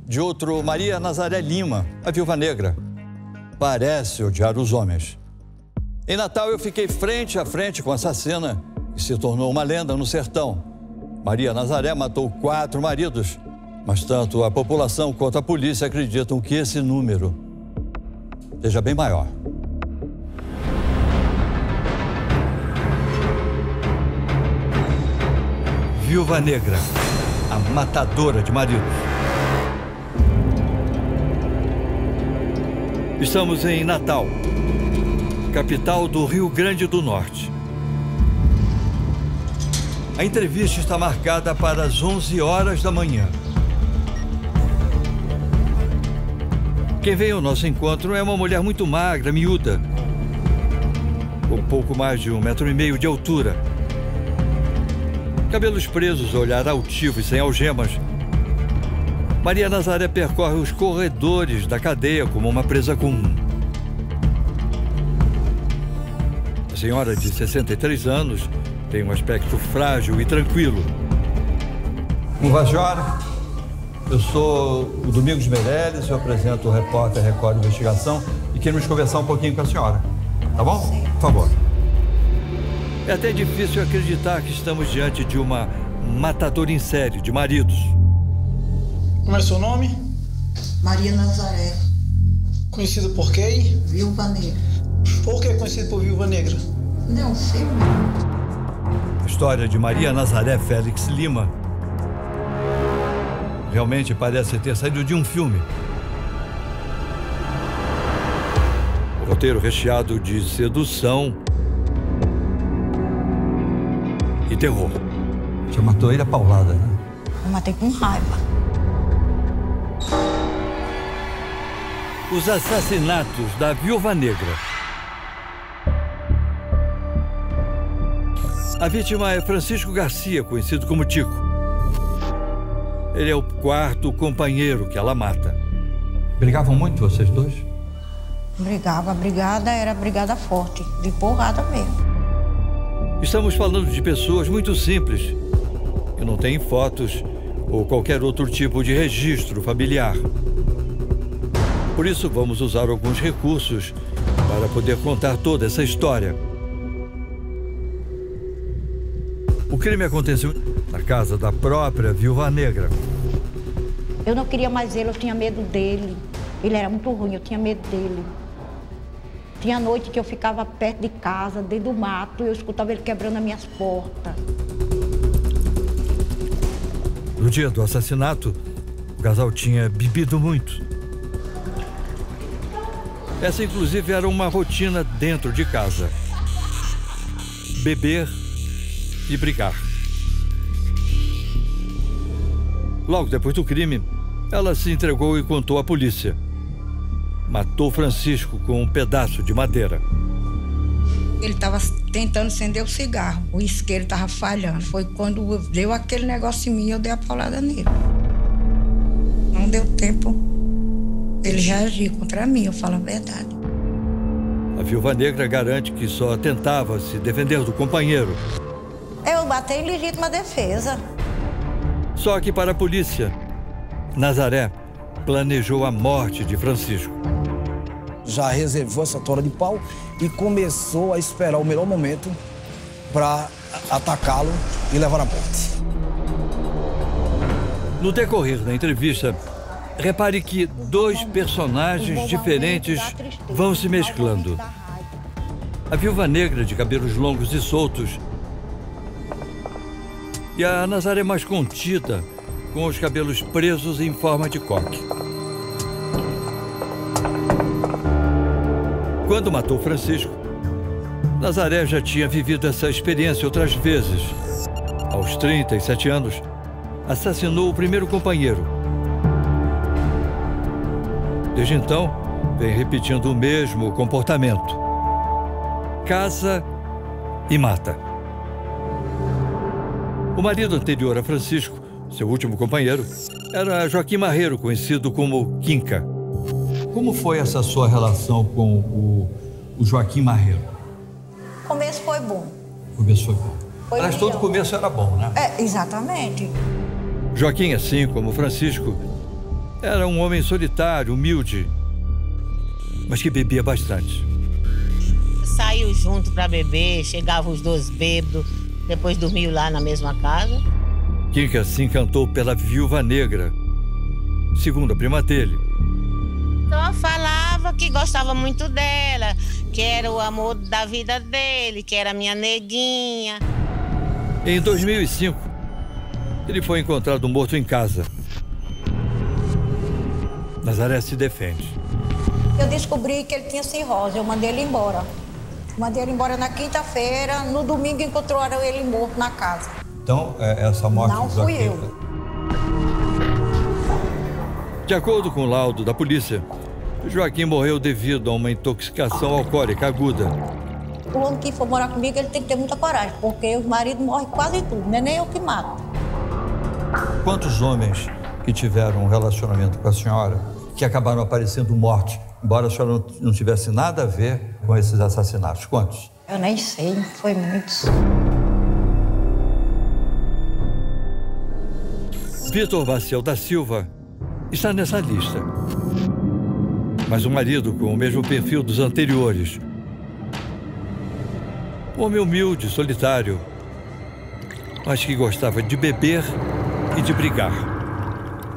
de outro Maria Nazaré Lima, a viúva negra. Parece odiar os homens. Em Natal, eu fiquei frente a frente com a assassina, que se tornou uma lenda no sertão. Maria Nazaré matou 4 maridos, mas tanto a população quanto a polícia acreditam que esse número seja bem maior. Viúva Negra, a matadora de maridos. Estamos em Natal, capital do Rio Grande do Norte. A entrevista está marcada para as 11 horas da manhã. Quem vem ao nosso encontro é uma mulher muito magra, miúda, com pouco mais de 1,5 metro de altura. Cabelos presos, olhar altivo e sem algemas. Maria Nazaré percorre os corredores da cadeia como uma presa comum. A senhora de 63 anos tem um aspecto frágil e tranquilo. Como vai, senhora? Eu sou o Domingos Meirelles, eu apresento o repórter Record Investigação e queremos conversar um pouquinho com a senhora. Tá bom? Sim. Por favor. É até difícil acreditar que estamos diante de uma matadora em série de maridos. Como é seu nome? Maria Nazaré. Conhecido por quem? Viúva Negra. Por que é conhecido por Viúva Negra? Não sei. A história de Maria Nazaré Félix Lima realmente parece ter saído de um filme. O roteiro recheado de sedução e terror. Você matou ele a paulada, né? Eu matei com raiva. Os assassinatos da Viúva Negra. A vítima é Francisco Garcia, conhecido como Tico. Ele é o 4º companheiro que ela mata. Brigavam muito vocês dois? Brigava. A brigada era brigada forte, de porrada mesmo. Estamos falando de pessoas muito simples, que não têm fotos ou qualquer outro tipo de registro familiar. Por isso, vamos usar alguns recursos para poder contar toda essa história. O crime aconteceu na casa da própria Viúva Negra. Eu não queria mais ele, eu tinha medo dele. Ele era muito ruim, eu tinha medo dele. Tinha noite que eu ficava perto de casa, dentro do mato, e eu escutava ele quebrando as minhas portas. No dia do assassinato, o casal tinha bebido muito. Essa, inclusive, era uma rotina dentro de casa. Beber e brigar. Logo depois do crime, ela se entregou e contou à polícia. Matou Francisco com um pedaço de madeira. Ele estava tentando acender o cigarro, o isqueiro estava falhando. Foi quando deu aquele negócio em mim e eu dei a paulada nele. Não deu tempo ele reagir contra mim, eu falo a verdade. A Viúva Negra garante que só tentava se defender do companheiro. Eu bati em legítima defesa. Só que para a polícia, Nazaré planejou a morte de Francisco. Já reservou essa tora de pau e começou a esperar o melhor momento para atacá-lo e levar à morte. No decorrer da entrevista, repare que 2 personagens diferentes vão se mesclando. A Viúva Negra de cabelos longos e soltos e a Nazaré mais contida, com os cabelos presos em forma de coque. Quando matou Francisco, Nazaré já tinha vivido essa experiência outras vezes. Aos 37 anos, assassinou o primeiro companheiro. Desde então, vem repetindo o mesmo comportamento. Casa e mata. O marido anterior a Francisco, seu último companheiro, era Joaquim Marreiro, conhecido como Quinca. Como foi essa sua relação com o Joaquim Marreiro? O começo foi bom. O começo foi bom. Mas todo começo era bom, né? É, exatamente. Joaquim, assim como Francisco, Era um homem solitário, humilde, mas que bebia bastante. Saiu junto para beber, chegavam os dois bêbados, depois dormiu lá na mesma casa. Kinka se encantou pela viúva negra, segundo a prima dele. Só falava que gostava muito dela, que era o amor da vida dele, que era minha neguinha. Em 2005, ele foi encontrado morto em casa. Nazaré se defende. Eu descobri que ele tinha cirrose, eu mandei ele embora. Mandei ele embora na quinta-feira, no domingo encontraram ele morto na casa. Então, essa morte... Não fui eu. De acordo com o laudo da polícia, Joaquim morreu devido a uma intoxicação alcoólica aguda. O homem que for morar comigo, ele tem que ter muita coragem, porque os maridos morrem quase tudo, não é nem eu que mato. Quantos homens que tiveram um relacionamento com a senhora que acabaram aparecendo mortos, embora a senhora não tivesse nada a ver com esses assassinatos? Quantos? Eu nem sei, foi muitos. Vitor Maciel da Silva está nessa lista. Mas um marido com o mesmo perfil dos anteriores. Um homem humilde, solitário, mas que gostava de beber e de brigar.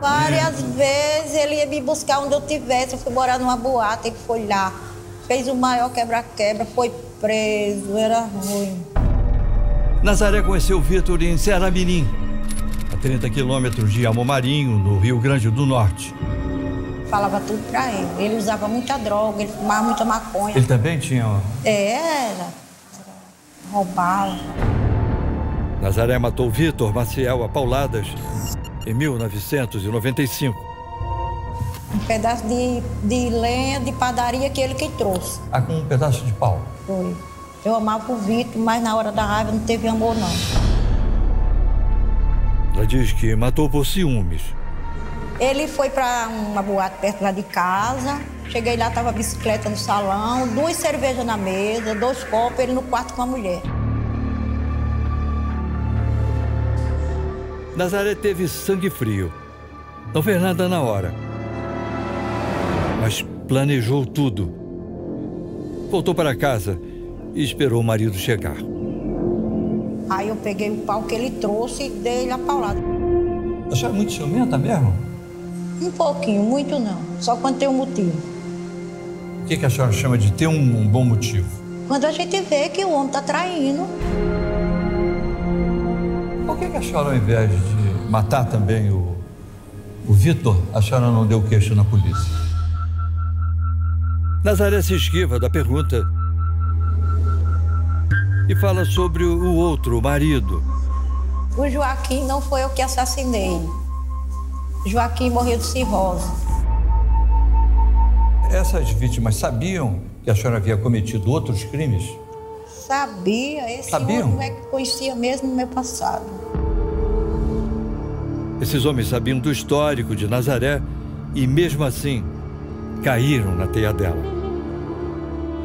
Várias vezes ele ia me buscar onde eu estivesse. Eu fui morar numa boate, ele foi lá. Fez o maior quebra-quebra, foi preso, era ruim. Nazaré conheceu Vitor em Ceará-Mirim, a 30 quilômetros de Amomarinho, no Rio Grande do Norte. Falava tudo pra ele. Ele usava muita droga, ele fumava muita maconha. Ele também tinha... Era. Roubava. Nazaré matou Vitor Maciel a pauladas em 1995. Um pedaço de lenha de padaria que ele que trouxe. Ah, com um pedaço de pau? Foi. Eu amava o Vitor, mas na hora da raiva não teve amor, não. Ela diz que matou por ciúmes. Ele foi para uma boate perto lá de casa. Cheguei lá, tava a bicicleta no salão, 2 cervejas na mesa, 2 copos, ele no quarto com a mulher. Nazaré teve sangue frio. Não fez nada na hora. Mas planejou tudo. Voltou para casa e esperou o marido chegar. Aí eu peguei o pau que ele trouxe e dei-lhe a paulada. A senhora é muito ciumenta mesmo? Um pouquinho, muito não. Só quando tem um motivo. O que a senhora chama de ter um bom motivo? Quando a gente vê que o homem está traindo. Por que a senhora, ao invés de matar também o Vitor, a senhora não deu queixa na polícia? Nazaré se esquiva da pergunta e fala sobre o outro, o marido. O Joaquim não foi eu que assassinei. Joaquim morreu de cirrose. Essas vítimas sabiam que a senhora havia cometido outros crimes? Sabia. Esse homem é que conhecia mesmo o meu passado. Esses homens sabiam do histórico de Nazaré e, mesmo assim, caíram na teia dela.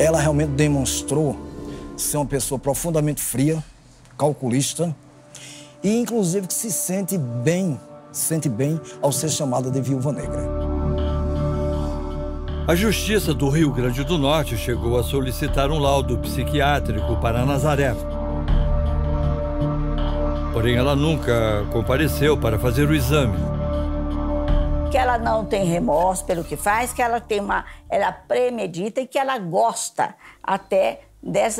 Ela realmente demonstrou ser uma pessoa profundamente fria, calculista e, inclusive, que se sente bem ao ser chamada de viúva negra. A Justiça do Rio Grande do Norte chegou a solicitar um laudo psiquiátrico para Nazaré. Porém, ela nunca compareceu para fazer o exame. Que ela não tem remorso pelo que faz, que ela premedita e que ela gosta até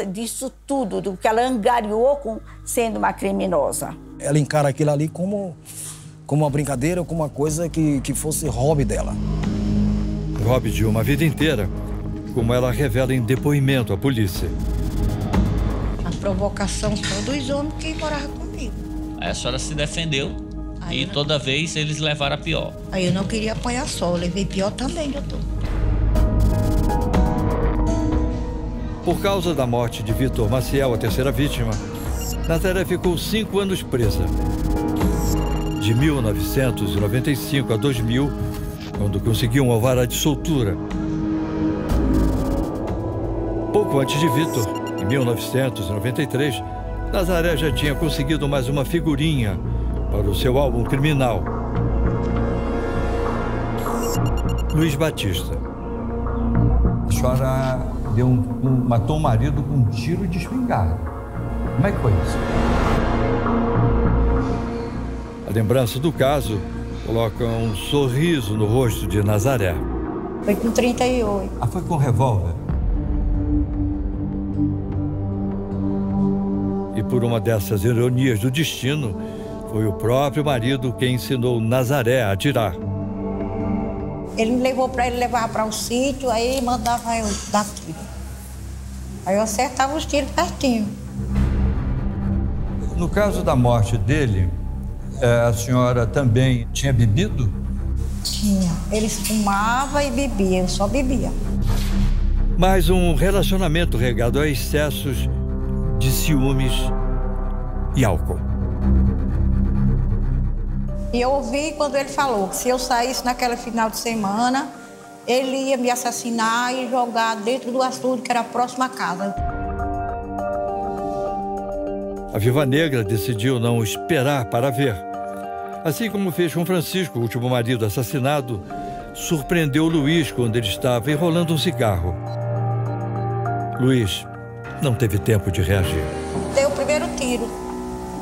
disso tudo, do que ela angariou sendo uma criminosa. Ela encara aquilo ali como uma brincadeira, como uma coisa que fosse hobby dela. Hobby de uma vida inteira, como ela revela em depoimento à polícia. A provocação foi dos homens que moravam comigo. Aí a senhora se defendeu e toda vez eles levaram a pior. Aí eu não queria apanhar só, eu levei pior também, doutor. Por causa da morte de Vitor Maciel, a terceira vítima, Nazaré ficou 5 anos presa. De 1995 a 2000, quando conseguiu um alvará de soltura. Pouco antes de Vitor, em 1993, Nazaré já tinha conseguido mais uma figurinha para o seu álbum criminal. Luiz Batista. A senhora matou o marido com um tiro de espingarda. Como é que foi isso? A lembrança do caso coloca um sorriso no rosto de Nazaré. Foi com 38. Ah, foi com revólver? E por uma dessas ironias do destino, foi o próprio marido quem ensinou Nazaré a atirar. Ele me levou para ele levar para o sítio, aí mandava eu dar tiro. Aí eu acertava os tiros pertinho. No caso da morte dele, a senhora também tinha bebido? Tinha. Eles fumavam e bebiam, eu só bebia. Mas um relacionamento regado a excessos de ciúmes e álcool. E eu ouvi quando ele falou que se eu saísse naquele final de semana, ele ia me assassinar e jogar dentro do açude, que era a próxima casa. A Viúva Negra decidiu não esperar para ver. Assim como fez com Francisco, o último marido assassinado, surpreendeu Luiz quando ele estava enrolando um cigarro. Luiz não teve tempo de reagir. Dei o primeiro tiro.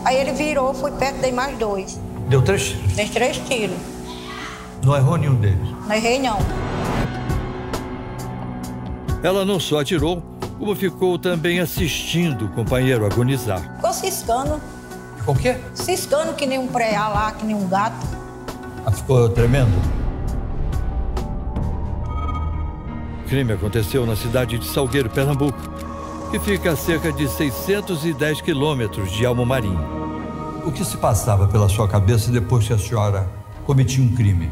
Aí ele virou, fui perto, dei mais 2. Deu 3 tiros? Dei 3 tiros. Não errou nenhum deles? Não errei, não. Ela não só atirou, como ficou também assistindo o companheiro agonizar. Ficou ciscando. Ficou o quê? Ciscando que nem um preá lá, que nem um gato. Ah, ficou tremendo? O crime aconteceu na cidade de Salgueiro, Pernambuco, que fica a cerca de 610 quilômetros de Almomarim. O que se passava pela sua cabeça depois que a senhora cometia um crime?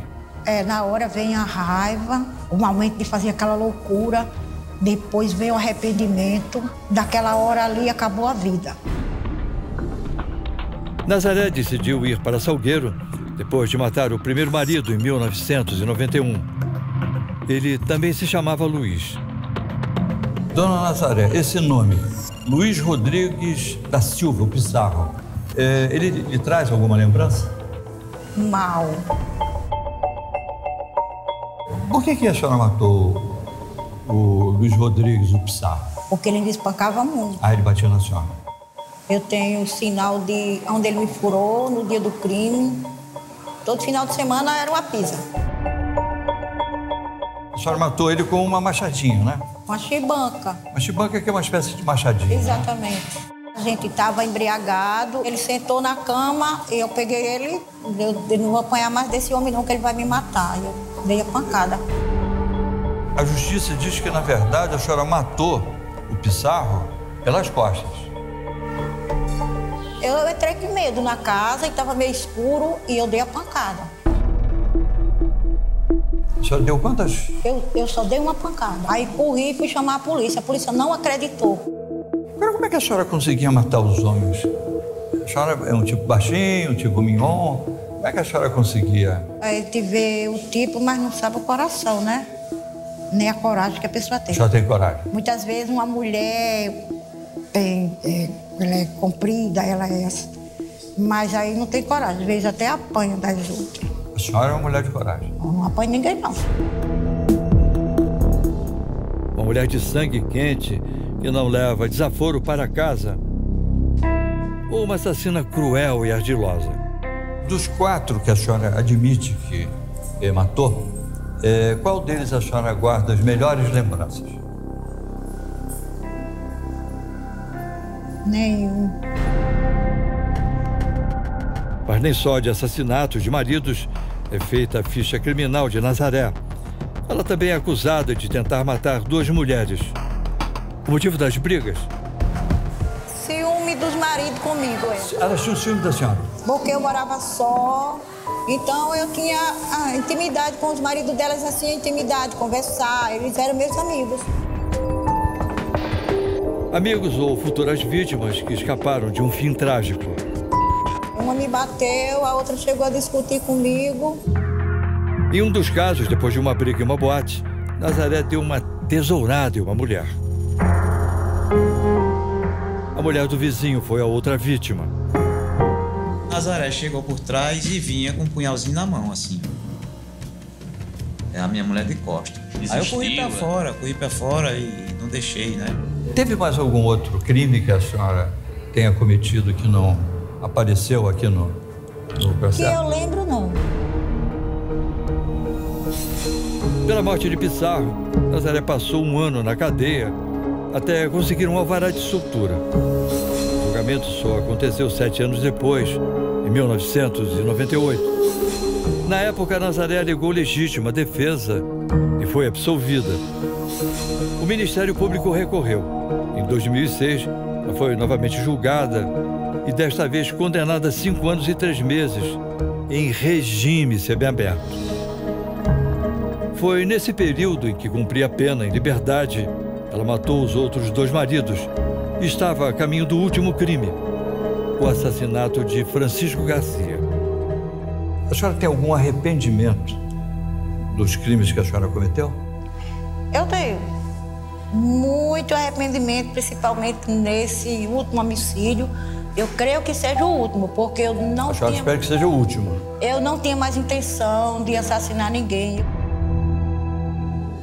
Na hora vem a raiva, o momento de fazer aquela loucura, depois vem o arrependimento, daquela hora ali acabou a vida. Nazaré decidiu ir para Salgueiro depois de matar o primeiro marido em 1991. Ele também se chamava Luiz. Dona Nazaré, esse nome, Luiz Rodrigues da Silva, o Pissarro, ele lhe traz alguma lembrança? Mal. Por que a senhora matou o Luiz Rodrigues, o Pissarro? Porque ele me espancava muito. Ah, ele batia na senhora? Eu tenho o sinal de onde ele me furou no dia do crime. Todo final de semana era uma pisa. A senhora matou ele com uma machadinha, né? Uma chibanca. Uma chibanca que é uma espécie de machadinha. Exatamente. Né? A gente estava embriagado, ele sentou na cama e eu peguei ele. Eu não vou apanhar mais desse homem não, que ele vai me matar. Eu dei a pancada. A justiça diz que, na verdade, a senhora matou o Pissarro pelas costas. Eu entrei com medo na casa e estava meio escuro e eu dei a pancada. A senhora deu quantas? Eu só dei uma pancada. Aí corri e fui chamar a polícia não acreditou. Agora, como é que a senhora conseguia matar os homens? A senhora é um tipo baixinho, um tipo mignon. Como é que a senhora conseguia? A gente vê o tipo, mas não sabe o coração, né? Nem a coragem que a pessoa tem. A senhora tem coragem? Muitas vezes uma mulher ela é comprida, ela é essa. Mas aí não tem coragem. Às vezes até apanha das outras. A senhora é uma mulher de coragem? Não apanha ninguém, não. Uma mulher de sangue quente que não leva desaforo para casa. Ou uma assassina cruel e ardilosa. Dos 4 que a senhora admite que matou, qual deles a senhora guarda as melhores lembranças? Nenhum. Mas nem só de assassinatos de maridos é feita a ficha criminal de Nazaré. Ela também é acusada de tentar matar 2 mulheres. O motivo das brigas? Ciúme dos maridos comigo. Elas tinham ciúme da senhora? Porque eu morava só. Então eu tinha a intimidade com os maridos delas, assim, a intimidade, conversar. Eles eram meus amigos. Amigos ou futuras vítimas que escaparam de um fim trágico. Uma me bateu, a outra chegou a discutir comigo. Em um dos casos, depois de uma briga em uma boate, Nazaré deu uma tesourada em uma mulher. A mulher do vizinho foi a outra vítima. Nazaré chegou por trás e vinha com um punhalzinho na mão, assim. a minha mulher de costa. Aí eu corri pra fora e não deixei, né? Teve mais algum outro crime que a senhora tenha cometido que não apareceu aqui no processo? Que eu lembro, não. Pela morte de Pissarro, Nazaré passou 1 ano na cadeia até conseguir um alvará de soltura. O julgamento só aconteceu 7 anos depois, em 1998. Na época, Nazaré alegou legítima defesa e foi absolvida. O Ministério Público recorreu. Em 2006, ela foi novamente julgada e desta vez condenada a 5 anos e 3 meses em regime semiaberto. Foi nesse período em que cumpria a pena em liberdade, ela matou os outros 2 maridos e estava a caminho do último crime, o assassinato de Francisco Garcia. A senhora tem algum arrependimento dos crimes que a senhora cometeu? Eu tenho muito arrependimento, principalmente nesse último homicídio. Eu creio que seja o último, porque eu não A senhora espera que seja o último. Eu não tinha mais intenção de assassinar ninguém.